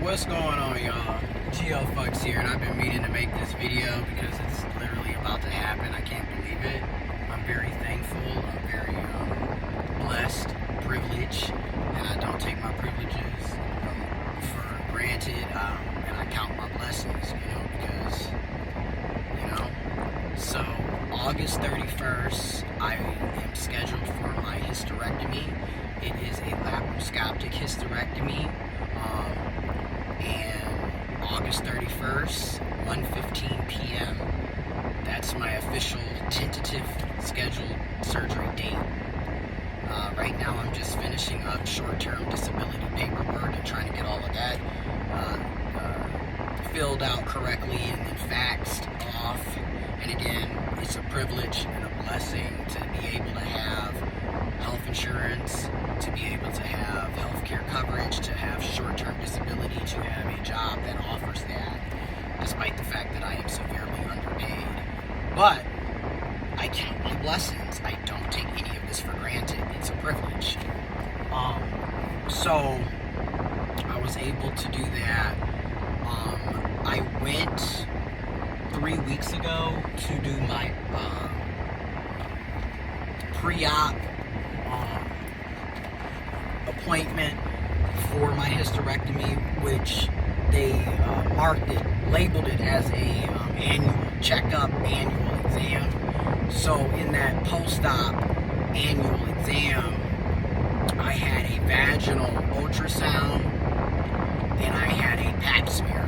What's going on, y'all? GeoFucks here, and I've been meaning to make this video because it's literally about to happen. I can't believe it. I'm very thankful. I'm very blessed, privileged, and I don't take my privileges for granted. And I count my blessings, because, So, August 31st, I am scheduled for my hysterectomy. It is a laparoscopic hysterectomy. And August 31st, 1:15 p.m. That's my official tentative scheduled surgery date. Right now I'm just finishing up short-term disability paperwork and trying to get all of that filled out correctly and then faxed off. And again, it's a privilege and a blessing to be able to have health insurance, to be able to have health care coverage, to have short-term disability, to have a job that offers that, despite the fact that I am severely underpaid. But I count my blessings. I don't take any of this for granted. It's a privilege. So I was able to do that. I went 3 weeks ago to do my pre-op appointment for my hysterectomy, which they labeled it as a annual checkup, annual exam. So in that post-op annual exam, I had a vaginal ultrasound and I had a pap smear.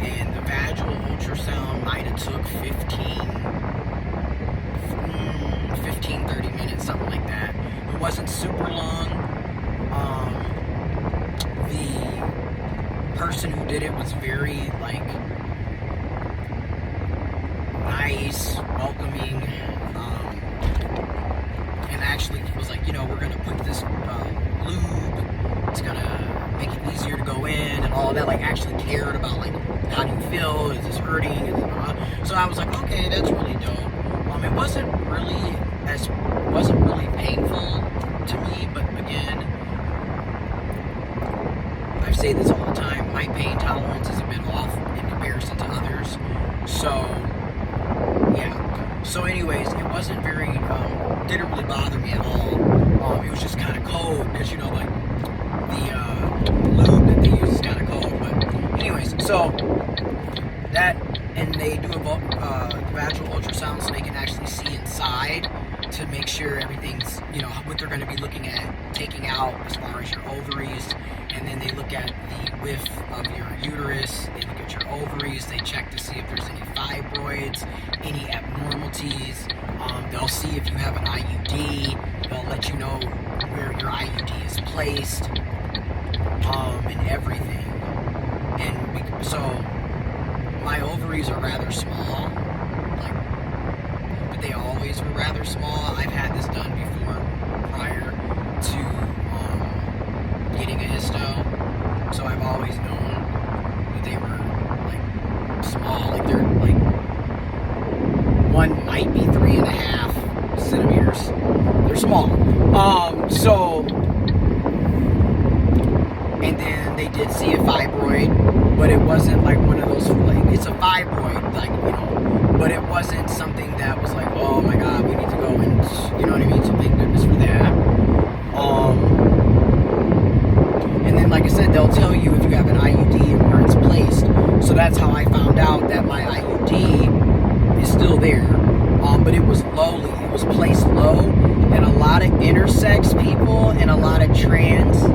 And the vaginal ultrasound might have took 30 minutes, something like that. It wasn't super long. The person who did it was very, nice, welcoming, and actually was like, we're going to put this lube, it's going to make it easier to go in, and all of that, actually cared about, how do you feel, is this hurting, so I was like, okay, that's really dope. It wasn't really painful to me, but again, I say this all the time, my pain tolerance is a bit off in comparison to others, so yeah. So anyways, it wasn't very, didn't really bother me at all. It was just kind of cold, because the lube that they use is kind of cold, but anyways, so that, and they do a vaginal ultrasound so they can actually see inside to make sure everything's, what they're going to be looking at, taking out as far as your ovaries, and then they look at the width of your uterus, they look at your ovaries, they check to see if there's any fibroids, any abnormalities, they'll see if you have an IUD, they'll let you know where your IUD is placed, and everything. And so my ovaries are rather small, but they always were rather small. I've had this done before prior to getting a histo, so I've always known that they were small. They're one might be 3.5 centimeters. They're small. And then they did see a fibroid, but it wasn't one of those, it's a fibroid, but it wasn't something that was oh my god, we need to go and, you know what I mean? So thank goodness for that. And then, like I said, they'll tell you if you have an IUD and where it's placed. So that's how I found out that my IUD is still there. But it was lowly, it was placed low, and a lot of intersex people and a lot of trans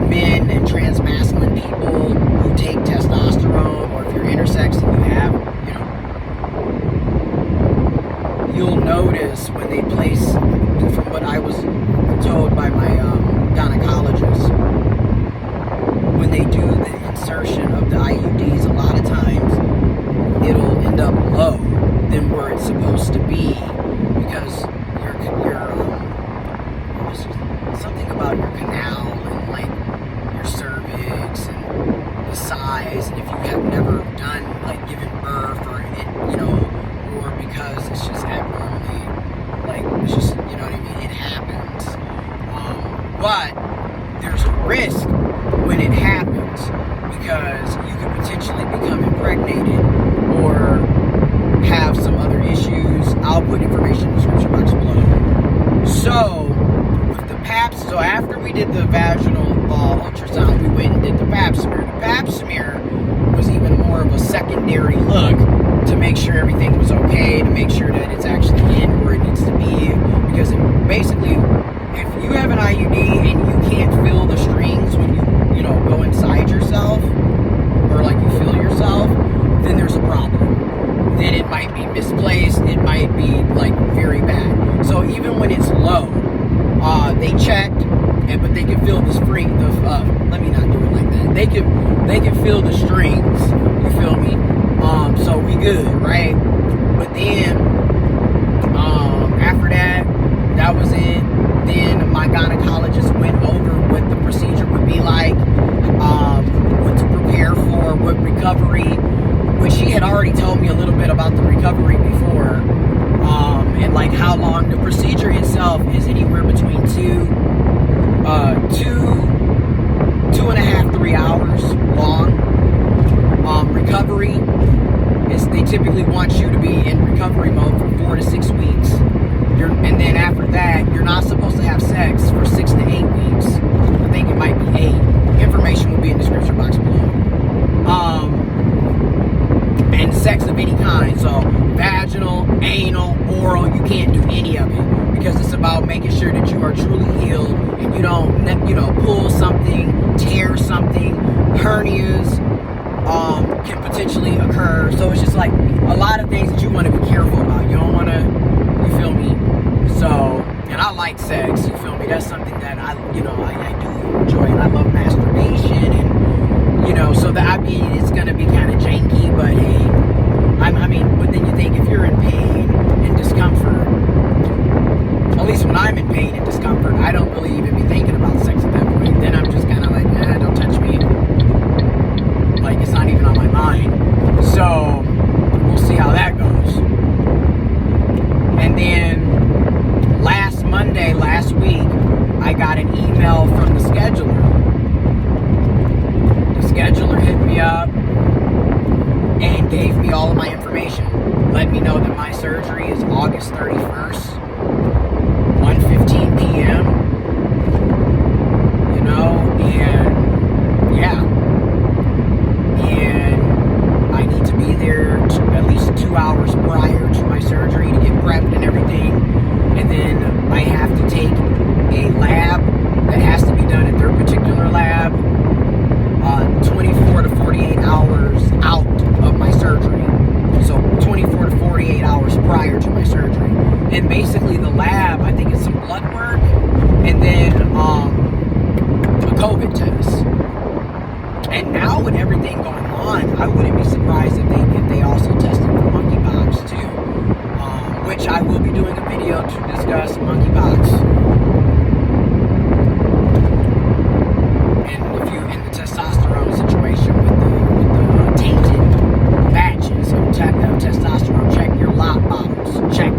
men and trans masculine people who take testosterone, or if you're intersex and you have, you'll notice when they place, from what I was told by my gynecologist, when they do the insertion of the IUDs, a lot of times it'll end up low than where it's supposed to be, because something about your canal and your cervix and the size, and if you have never done given birth, or or because it's just abnormally, it's just, it happens. But there's a risk when it happens because you could potentially become impregnated or have some other issues. I'll put information in the description box below. So, with the pap, so after we did the vaginal ultrasound, we went and did the pap smear. The pap smear was even more of a secondary look to make sure everything was okay, to make sure that it's actually in where it needs to be. Because basically, if you have an IUD and you can't feel the strings when you go inside yourself, or like you feel yourself, then there's a problem. Then it might be misplaced, it might be like very bad. So even when it's low, they checked, but they can feel the spring. Let me not do it like that. They can feel the strings. You feel me? So we good, right? But then after that was it. Then my gynecologist went over what the procedure would be like, what to prepare for, what recovery, which she had already told me a little bit about the recovery before, and like how long the procedure itself is anywhere between 2.5, 3 hours long. Recovery is they typically want you to be in recovery mode for 4 to 6 weeks. And then after that, you're not supposed to have sex for 6 to 8 weeks. I think it might be 8. Information will be in the description box below. And sex of any kind, so vaginal, anal, oral, you can't do any of it because it's about making sure that you are truly healed and you don't, pull something, tear something. Hernias can potentially occur, so it's just like a lot of things that you want to be careful about. You don't want to, you feel me? So, and I like sex, you feel me? That's something that I do enjoy, and I love masturbation, and so that it's gonna be kind of janky, but hey, but then you think if you're in pain and discomfort, at least when I'm in pain and discomfort, I don't really even be thinking about sex at that point. Then I'm just kind of like, don't touch me. Like, it's not even on my mind. So, we'll see how that goes. And then, last week, I got an email from the scheduler. The scheduler hit me up and gave me all of my information. Let me know that my surgery is August 31st, 1:15 p.m. And yeah. And I need to be there at least 2 hours prior to my surgery to get prepped and everything. And then I have to take a lab that has to be done at their particular lab 24 to 48 hours out of my surgery. So 24 to 48 hours prior to my surgery. And basically the lab, I think it's some blood work and then a COVID test. And now with everything going on, I wouldn't be surprised if they also tested for monkeypox too. Which I will be doing a video to discuss monkeypox. And the testosterone situation with the tainted batches of testosterone. Check your lot bottles. Check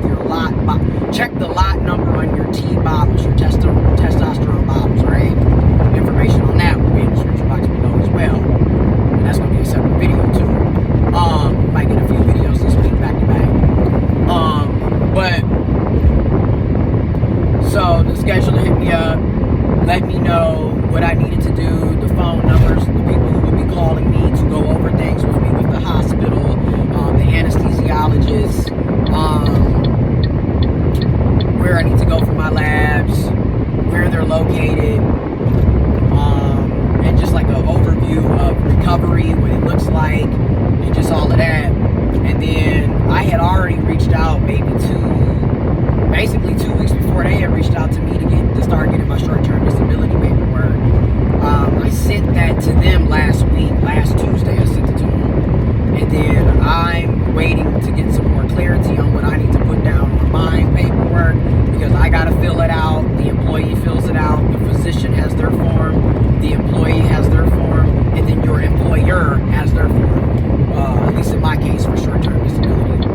the lot number on your T bottles, your testosterone bottles, right? Information on that will be in the description box below as well. And that's going to be a separate video too. Might get a few videos this week back to back. But so the scheduler hit me up, let me know what I needed to do, the phone numbers, the people who would be calling me to go over things with me with the hospital, the anesthesiologist, where I need to go for my labs, where they're located, and just like an overview of recovery, what it looks like, and just all of that. And then I had already reached out basically 2 weeks before they had reached out to me to start getting my short-term disability paperwork. I sent that to them last Tuesday, I sent it to them. And then I'm waiting to get some more clarity on what I need to put down on my paperwork, because I gotta fill it out, the employee fills it out, the physician has their form, the employee has their form, and then your employer has their form, at least in my case for short-term disability.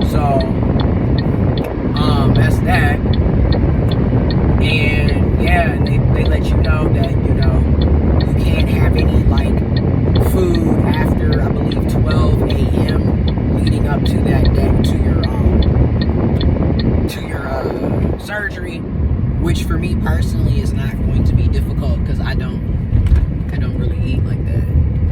So, that's that. And yeah, they let you know that me personally, it's not going to be difficult because I don't really eat like that.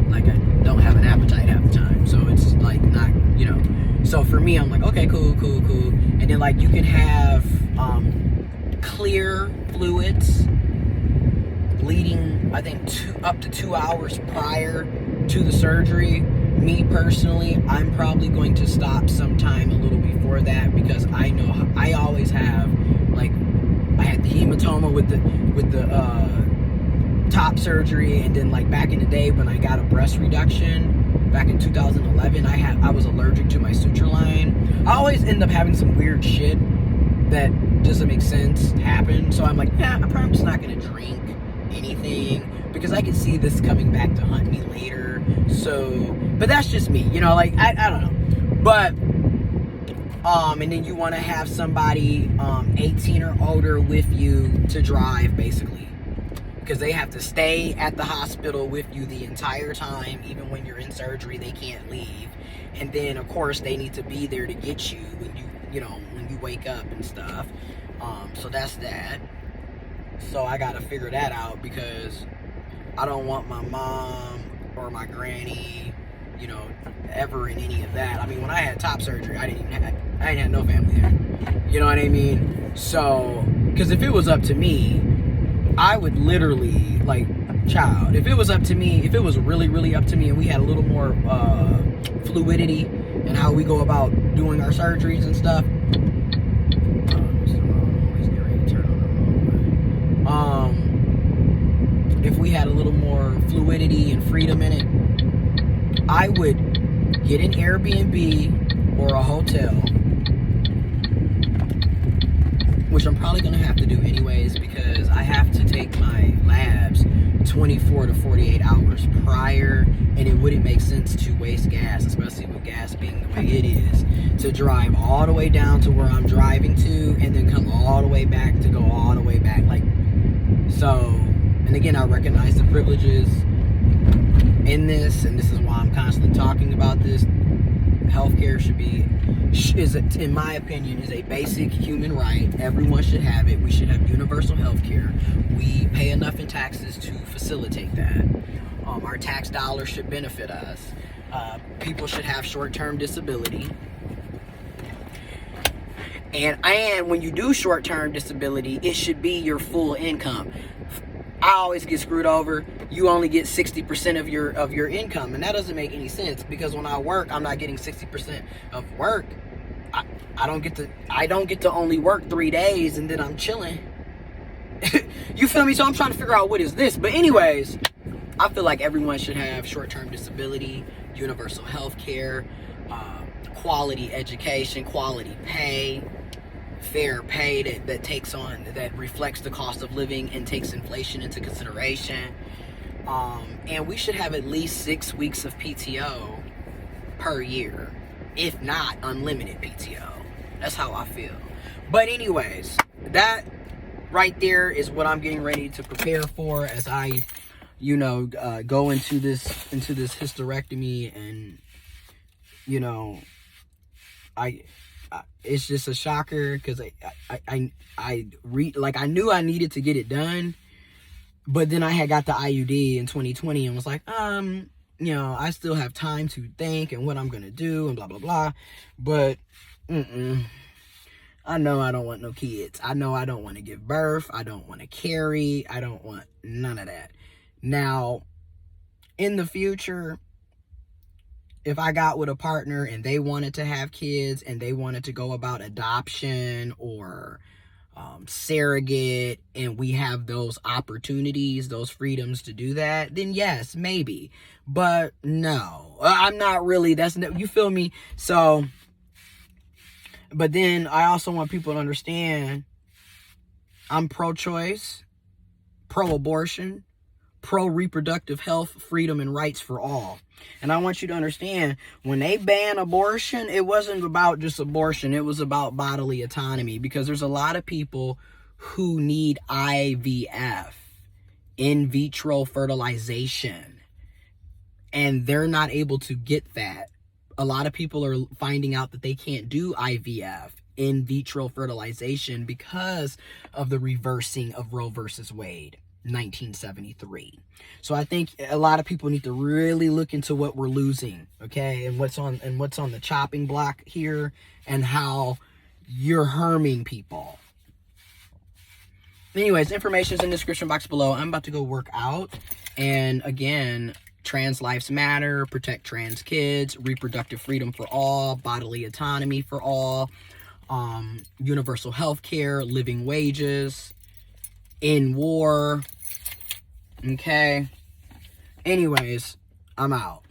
Like, I don't have an appetite half the time, so it's like not, you know. So for me, I'm like, okay, cool. And then like you can have clear fluids bleeding, I think up to 2 hours prior to the surgery. Me personally, I'm probably going to stop sometime a little before that, because I know I always have, like, I had the hematoma with the top surgery, and then like back in the day when I got a breast reduction back in 2011, I was allergic to my suture line. I always end up having some weird shit that doesn't make sense happen, so I'm like, yeah, I'm probably just not gonna drink anything because I can see this coming back to hunt me later. So, but that's just me, you know, like I don't know. But and then you want to have somebody 18 or older with you to drive, basically, because they have to stay at the hospital with you the entire time. Even when you're in surgery, they can't leave. And then of course they need to be there to get you when when you wake up and stuff. So that's that. So I gotta figure that out, because I don't want my mom or my granny, ever in any of that. I mean, when I had top surgery, I ain't had no family there. You know what I mean? So, because if it was up to me, I would literally, like, child, if it was up to me, if it was really, really up to me, and we had a little more fluidity in how we go about doing our surgeries and stuff. If we had a little more fluidity and freedom in it, I would get an Airbnb or a hotel, which I'm probably going to have to do anyways, because I have to take my labs 24 to 48 hours prior, and it wouldn't make sense to waste gas, especially with gas being the way it is, to drive all the way down to where I'm driving to and then come all the way back to go all the way back. Like, so, and again, I recognize the privileges in this, and this is why I'm constantly talking about this. Healthcare in my opinion, is a basic human right. Everyone should have it. We should have universal healthcare. We pay enough in taxes to facilitate that. Our tax dollars should benefit us. People should have short-term disability. And when you do short-term disability, it should be your full income. I always get screwed over. You only get 60% of your income, and that doesn't make any sense, because when I work, I'm not getting 60% of work. I don't get to only work 3 days and then I'm chilling. You feel me? So I'm trying to figure out what is this. But anyways, I feel like everyone should have short-term disability, universal health care, quality education, quality pay, fair pay that reflects the cost of living and takes inflation into consideration. And we should have at least 6 weeks of PTO per year, if not unlimited PTO. That's how I feel. But anyways, that right there is what I'm getting ready to prepare for as I, go into this hysterectomy. And it's just a shocker, because I knew I needed to get it done, but then I had got the IUD in 2020 and was like, I still have time to think and what I'm gonna do and blah blah blah. But I know I don't want no kids. I know I don't want to give birth. I don't want to carry. I don't want none of that. Now, in the future, if I got with a partner and they wanted to have kids and they wanted to go about adoption or surrogate, and we have those opportunities, those freedoms to do that, then yes, maybe. But no, I'm not really. You feel me? So, but then I also want people to understand I'm pro-choice, pro-abortion, pro-reproductive health, freedom, and rights for all. And I want you to understand, when they ban abortion, it wasn't about just abortion. It was about bodily autonomy, because there's a lot of people who need IVF, in vitro fertilization, and they're not able to get that. A lot of people are finding out that they can't do IVF, in vitro fertilization because of the reversing of Roe versus Wade, 1973. So I think a lot of people need to really look into what we're losing, okay, and what's on the chopping block here, and how you're harming people. Anyways, information is in the description box below. I'm about to go work out. And again, trans lives matter, protect trans kids, reproductive freedom for all, bodily autonomy for all, universal health care, living wages, in war. Okay. Anyways, I'm out.